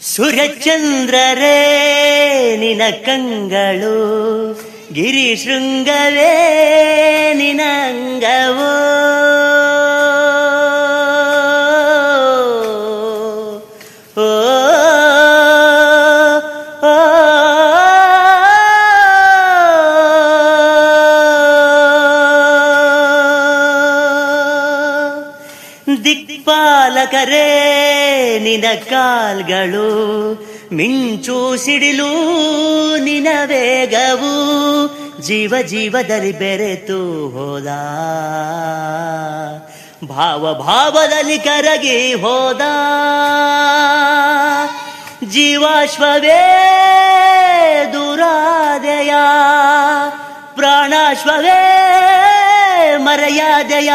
ಸುರಚಂದ್ರರೇ ನಿನ ಕಂಗಳು, ಗಿರಿಶೃಂಗವೇ ನಿನಂಗವೋ. ಓ ದಿಕ್ಪಾಲಕರೇ ನಿನ ಕಾಲ್ಗಳು, ಮಿಂಚು ಸಿಡಿಲು ನಿನ ವೇಗವು, ಜೀವ ಜೀವದಲ್ಲಿ ಬೆರೆತು ಹೋದ, ಭಾವ ಭಾವದಲ್ಲಿ ಕರಗಿ ಹೋದ. ಜೀವಾಶ್ವವೇ ದುರಾದೆಯ, ಪ್ರಾಣಾಶ್ವವೇ ಮರೆಯಾದೆಯ.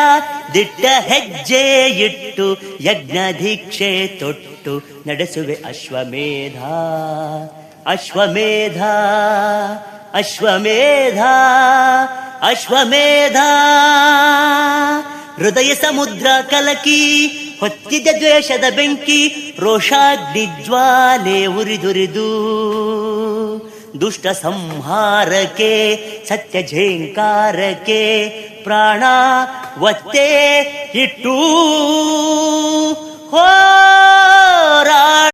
ದಿಟ್ಟ ಹೆಜ್ಜೆ ಇಟ್ಟು ಯಜ್ಞ ದೀಕ್ಷೆ ತೊಟ್ಟು ನಡೆಸುವೆ ಅಶ್ವಮೇಧ, ಅಶ್ವಮೇಧ, ಅಶ್ವಮೇಧ, ಅಶ್ವಮೇಧ. ಹೃದಯ ಸಮುದ್ರ ಕಲಕಿ ಹೊತ್ತಿದ ದ್ವೇಷದ ಬೆಂಕಿ, ರೋಷಾಗ್ನಿ ಜ್ವಾಲೆ ಉರಿದುರಿದು ದುಷ್ಟ ಸಂಹಾರಕ್ಕೆ, ಸತ್ಯ ಝೇಂಕಾರಕ್ಕೆ ಪ್ರಾಣ ಒತ್ತೆ ಇಟ್ಟು ಹೋರಾಟ.